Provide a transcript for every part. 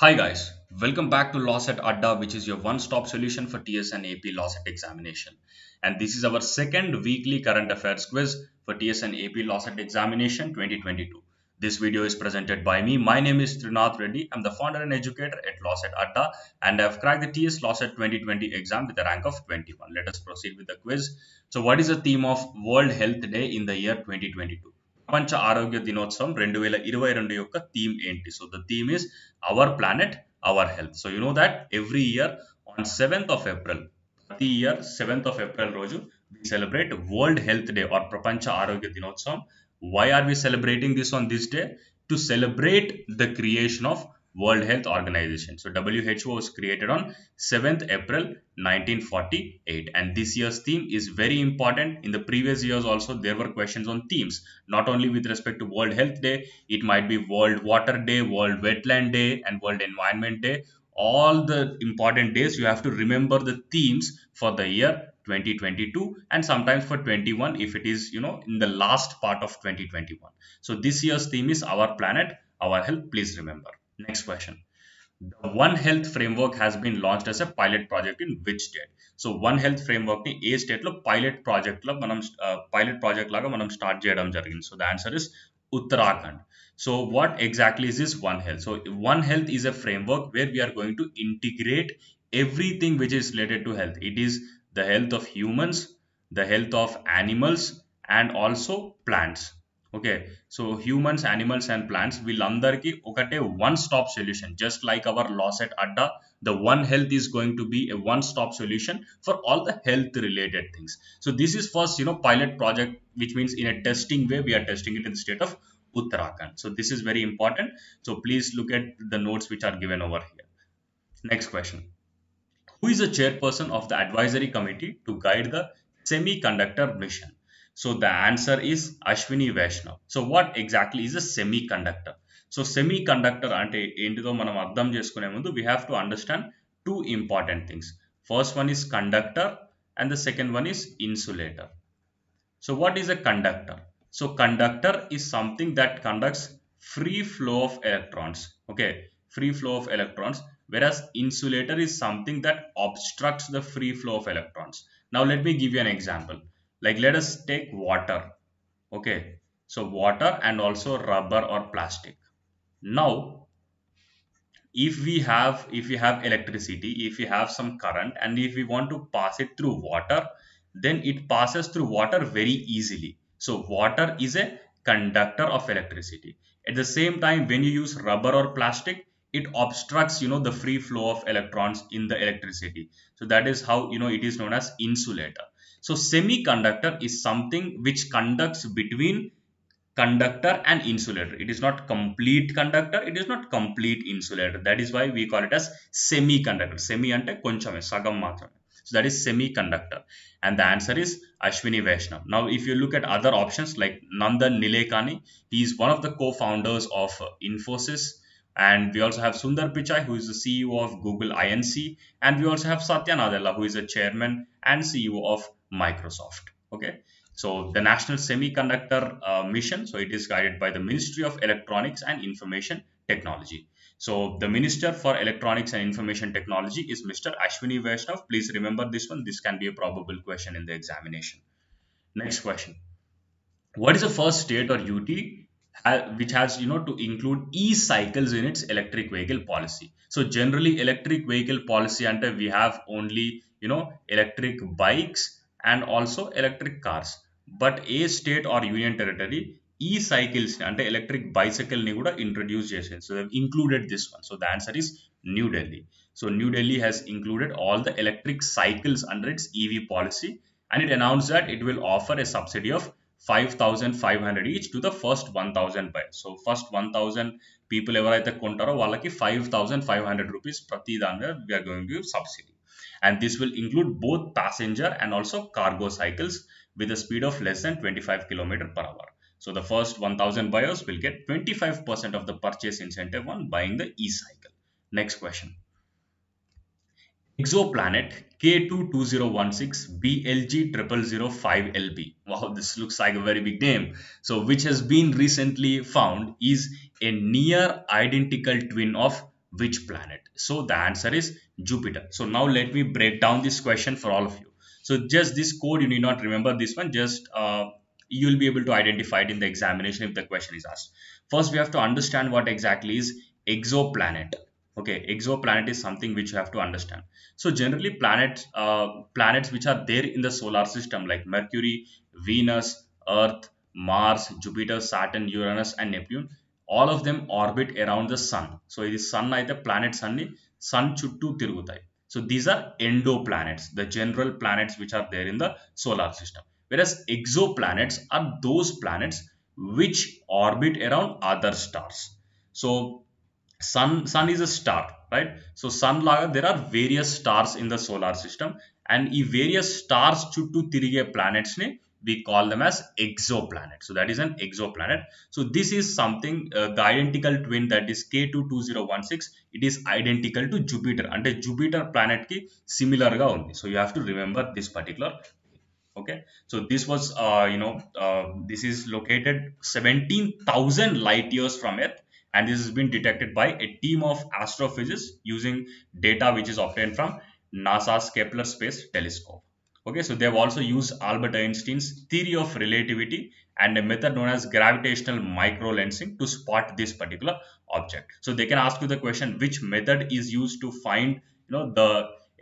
Hi guys, welcome back to LAWCET Adda, which is your one-stop solution for TS and AP LAWCET examination. And this is our second weekly current affairs quiz for TS and AP LAWCET examination 2022. This video is presented by me. My name is Thrinath Reddy. I'm the founder and educator at LAWCET Adda, and I've cracked the TS LAWCET 2020 exam with a rank of 21. Let us proceed with the quiz. So, what is the theme of World Health Day in the year 2022? ప్రపంచ ఆరోగ్య దినోత్సవం 2022 యొక్క theme ఏంటి? So the theme is our planet our health. So you know that every year on 7th of April, ప్రతి year 7th of April రోజు we celebrate World Health Day or ప్రపంచ ఆరోగ్య దినోత్సవం. Why are we celebrating this on this day? To celebrate the creation of World Health Organization. So WHO was created on 7th April 1948, and this year's theme is very important. In the previous years also there were questions on themes, not only with respect to World Health Day. It might be World Water Day, World Wetland Day, and World Environment Day. All the important days you have to remember the themes for the year 2022, and sometimes for 21 if it is in the last part of 2021. So this year's theme is our planet our health. Please remember. Next question. The One Health framework has been launched as a pilot project in which state? So One Health framework ni A state లో pilot project లాగా మనం start చేయడం జరిగింది. So the answer is Uttarakhand. So what exactly is this One Health? So One Health is a framework where we are going to integrate everything which is related to health. It is the health of humans, the health of animals, and also plants. Okay, so humans, animals, and plants వీళ్ళందరికీ ఒకటే one stop solution. Just like our LAWCET Adda, the One Health is going to be a one stop solution for all the health related things. So this is first pilot project, which means in a testing way we are testing it in the state of Uttarakhand. So this is very important. So please look at the notes which are given over here. Next question. Who is the chairperson of the advisory committee to guide the Semiconductor Mission? So the answer is Ashwini Vaishnav. So what exactly is a semiconductor? So semiconductor ante entido manam ardham cheskune mundu we have to understand two important things. First one is conductor and the second one is insulator. So what is a conductor? So conductor is something that conducts free flow of electrons. Okay, free flow of electrons, whereas insulator is something that obstructs the free flow of electrons. Now let me give you an example. Like let us take water. Okay, so water and also rubber or plastic. Now if we have electricity, if we have some current, and if we want to pass it through water, then it passes through water very easily. So water is a conductor of electricity. At the same time, when you use rubber or plastic, it obstructs the free flow of electrons in the electricity. So that is how it is known as insulator. So semiconductor is something which conducts between conductor and insulator. It is not complete conductor, it is not complete insulator. That is why we call it as semiconductor. Semi ante konchame sagam matrame. So that is semiconductor, and the answer is Ashwini Vaishnav. Now if you look at other options like Nandan Nilekani, he is one of the co-founders of Infosys, and we also have Sundar Pichai, who is the CEO of Google Inc, and we also have Satya Nadella, who is the chairman and CEO of Microsoft. Okay, so the National Semiconductor Mission, so it is guided by the Ministry of Electronics and Information Technology. So the Minister for Electronics and Information Technology is Mr. Ashwini Vaishnav. Please remember this one. This can be a probable question in the examination. Next question. What is the first state or UT which has to include e-cycles in its electric vehicle policy? So generally electric vehicle policy under we have only electric bikes and also electric cars. But a state or union territory e-cycles అంటే electric bicycle ని కూడా introduce చేసింది. So they've included this one. So the answer is New Delhi. So New Delhi has included all the electric cycles under its EV policy, and it announced that it will offer a subsidy of 5,500 each to the first 1,000 buyers. So first 1,000 people ఎవరైతే కొంటారో వాళ్ళకి 5,500 rupees ప్రతి దానిగా we are going to give subsidy. And this will include both passenger and also cargo cycles with a speed of less than 25 km per hour. So the first 1,000 buyers will get 25% of the purchase incentive on buying the e-cycle. Next question. Exoplanet K22016 BLG0005LB. Wow, this looks like a very big name. So which has been recently found is a near identical twin of Which planet? So the answer is Jupiter. So now let me break down this question for all of you. So just this code, you need not remember this one. Just you will be able to identify it in the examination if the question is asked. First, we have to understand what exactly is exoplanet. Okay, exoplanet is something which you have to understand. So generally, planets which are there in the solar system like Mercury, Venus, Earth, Mars, Jupiter, Saturn, Uranus, and Neptune, all of them orbit around the sun. So ఇది sun అయితే planets అన్ని sun చుట్టూ తిరుగుతాయి. So these are endoplanets, the general planets which are there in the solar system. Whereas exoplanets are those planets which orbit around other stars. So sun is a star, right? So sun laga there are various stars in the solar system, and ఈ various stars చుట్టూ తిరిగే planets ని we call them as exoplanet. So that is an exoplanet. So this is something, the identical twin, that is K22016, it is identical to Jupiter, and Jupiter planet ki similar ga undi. So you have to remember this particular. Okay, so this was this is located 17,000 light years from Earth, and this has been detected by a team of astrophysicists using data which is obtained from NASA's Kepler Space Telescope. Okay, so they have also used Albert Einstein's theory of relativity and a method known as gravitational microlensing to spot this particular object. So they can ask you the question, which method is used to find the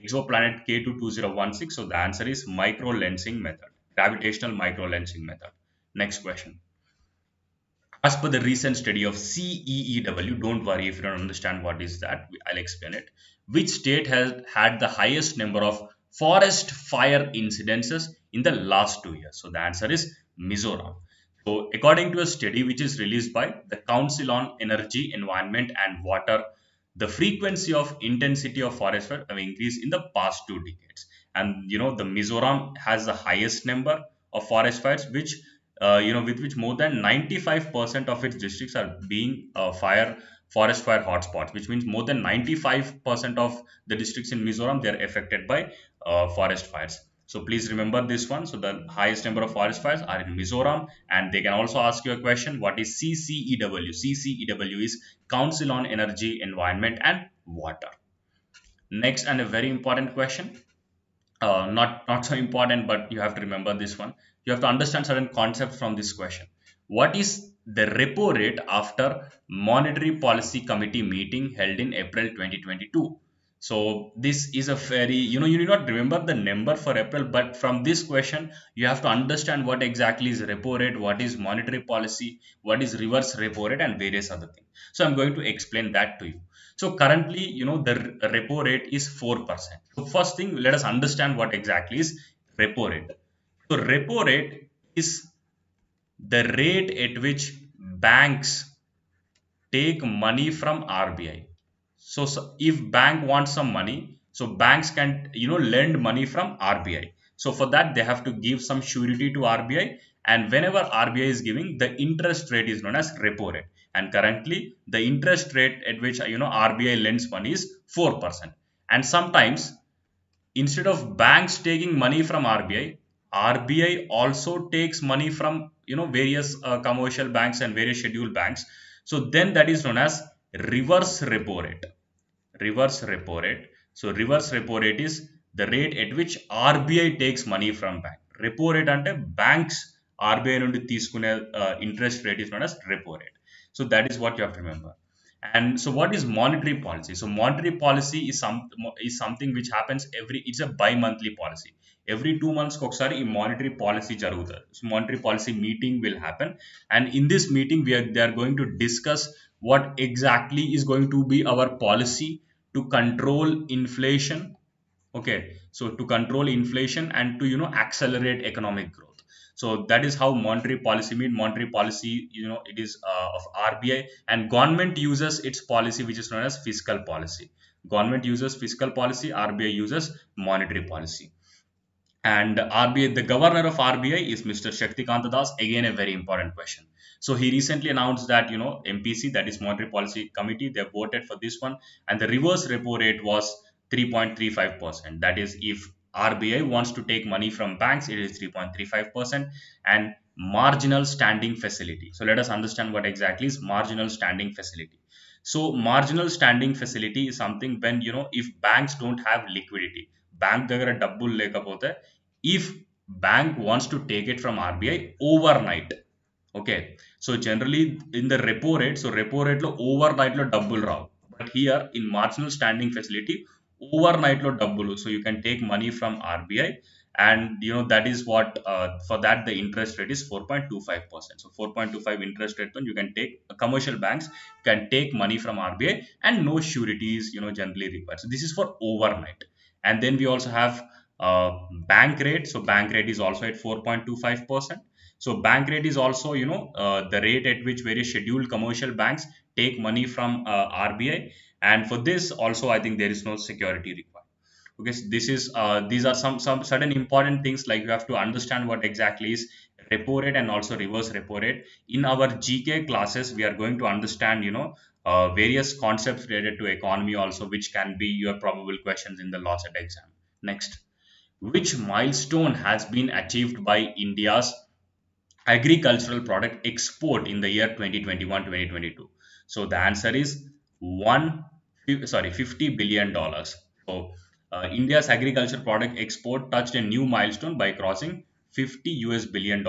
exoplanet K22016? So the answer is microlensing method, gravitational microlensing method. Next question. As per the recent study of CEEW, don't worry if you don't understand what is that, I'll explain it. Which state has had the highest number of forest fire incidences in the last 2 years? So the answer is Mizoram. So according to a study which is released by the Council on Energy, Environment and Water, the frequency of intensity of forest fire have increased in the past 2 decades. And the Mizoram has the highest number of forest fires, which with which more than 95% of its districts are being forest fire hotspots, which means more than 95% of the districts in Mizoram, they are affected by forest fires. So please remember this one. So the highest number of forest fires are in Mizoram, and they can also ask you a question, what is CCEW? CCEW is Council on Energy, Environment and Water. Next, and a very important question, not so important, but you have to remember this one. You have to understand certain concepts from this question. What is the repo rate after Monetary Policy Committee meeting held in April 2022? So this is a very, you need not remember the number for April, but from this question, you have to understand what exactly is repo rate, what is monetary policy, what is reverse repo rate, and various other things. So I'm going to explain that to you. So currently, the repo rate is 4%. So first thing, let us understand what exactly is repo rate. So repo rate is the rate at which banks take money from RBI. So if bank wants some money, so banks can lend money from RBI. So for that they have to give some surety to RBI, and whenever RBI is giving, the interest rate is known as repo rate. And currently the interest rate at which RBI lends money is 4%. And sometimes instead of banks taking money from RBI, RBI also takes money from various commercial banks and various scheduled banks. So then that is known as reverse repo rate. Reverse repo rate. So reverse repo rate is the rate at which RBI takes money from bank. Repo rate ante banks RBI నుండి తీసుకునే interest rate is known as repo rate. So that is what you have to remember. And so what is monetary policy? So monetary policy is something which happens it's a bi-monthly policy. Every 2 months ఒకసారి ఈ monetary policy జరుగుతుంది. So monetary policy meeting will happen, and in this meeting they are going to discuss what exactly is going to be our policy to control inflation. Okay, so to control inflation and to accelerate economic growth. So that is how monetary policy mean. Monetary policy, it is of RBI, and government uses its policy which is known as fiscal policy. Government uses fiscal policy, RBI uses monetary policy. And RBI, the governor of RBI is Mr. Shaktikanta Das. Again, a very important question. So he recently announced that MPC, that is Monetary Policy Committee, they voted for this one, and the reverse repo rate was 3.35%. That is, if RBI wants to take money from banks, it is 3.35%, and marginal standing facility. So let us understand what exactly is marginal standing facility. So marginal standing facility is something when, if banks don't have liquidity, bank దగ్గర డబ్బులు లేకపోతే, if bank wants to take it from RBI overnight. Okay, so generally in the repo rate, so repo rate లో overnight లో డబ్బులు రావు, but here in marginal standing facility overnight లో డబ్బులు, so you can take money from RBI, and that is what, for that the interest rate is 4.25%. So 4.25 interest rate, you can take, commercial banks can take money from RBI, and no sureties generally required. So this is for overnight. And then we also have uh, bank rate. So bank rate is also at 4.25%. So bank rate is also, the rate at which various scheduled commercial banks take money from RBI. And for this also, I think there is no security required. Okay, so this is, these are some certain important things, like you have to understand what exactly is repo rate and also reverse repo rate. In our GK classes, we are going to understand, various concepts related to economy also, which can be your probable questions in the LAWCET exam. Next, which milestone has been achieved by India's agricultural product export in the year 2021-2022? So the answer is one sorry $50 billion. So India's agriculture product export touched a new milestone by crossing $50 billion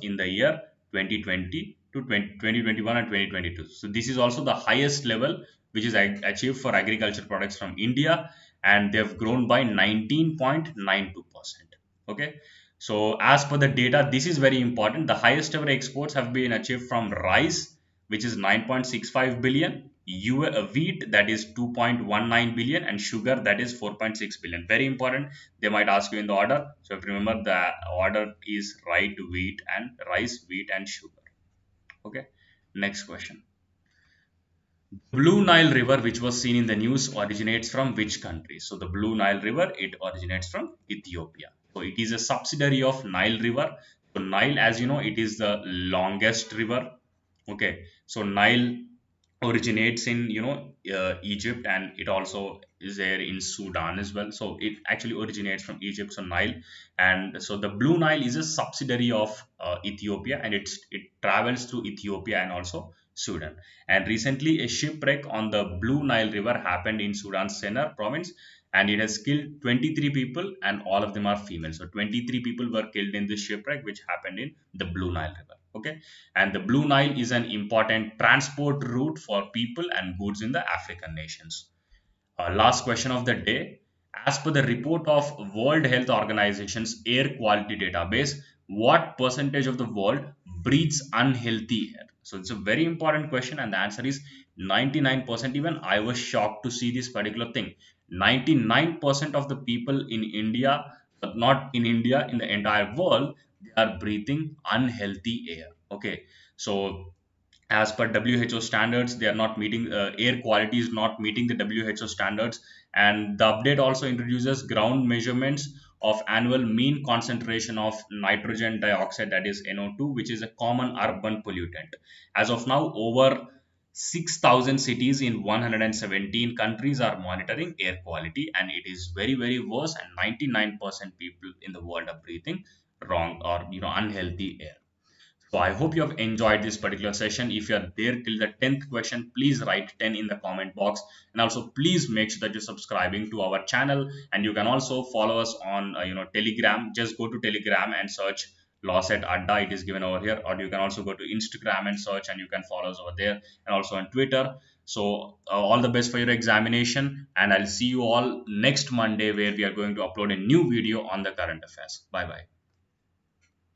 in the year 2020 to 2021 and 2022. So this is also the highest level which is achieved for agriculture products from India, and they have grown by 19.92%. Okay, so as per the data, this is very important. The highest ever exports have been achieved from rice, which is 9.65 billion, wheat, that is 2.19 billion, and sugar, that is 4.6 billion. Very important. They might ask you in the order. So if you remember, the order is right: wheat and rice, wheat and sugar. Okay. Next question. Blue Nile River, which was seen in the news, originates from which country? So the Blue Nile River, it originates from Ethiopia. So it is a subsidiary of Nile River. So Nile, as you know, it is the longest river. Okay, so Nile originates in, Egypt, and it also is there in Sudan as well. So it actually originates from Egypt, so Nile. And so the Blue Nile is a subsidiary of Ethiopia, and it travels through Ethiopia and also Sudan. And recently a shipwreck on the Blue Nile River happened in Sudan's Sennar province, and it has killed 23 people, and all of them are female. So 23 people were killed in this shipwreck which happened in the Blue Nile River. Okay, and the Blue Nile is an important transport route for people and goods in the African nations. Last question of the day. As per the report of World Health Organization's air quality database, what percentage of the world breathes unhealthy air? So it's a very important question, and the answer is 99%. Even I was shocked to see this particular thing. 99% of the people in India, but not in India, in the entire world, they are breathing unhealthy air. Okay, so as per WHO standards, they are not meeting, air quality is not meeting the WHO standards. And the update also introduces ground measurements of annual mean concentration of nitrogen dioxide, that is NO2, which is a common urban pollutant. As of now, over 6,000 cities in 117 countries are monitoring air quality, and it is very, very worse, and 99% people in the world are breathing wrong, or unhealthy air. So I hope you have enjoyed this particular session. If you are there till the 10th question, please write 10 in the comment box. And also please make sure that you're subscribing to our channel. And you can also follow us on Telegram. Just go to Telegram and search LAWCET Adda. It is given over here. Or you can also go to Instagram and search, and you can follow us over there. And also on Twitter. So all the best for your examination. And I'll see you all next Monday, where we are going to upload a new video on the current affairs. Bye bye.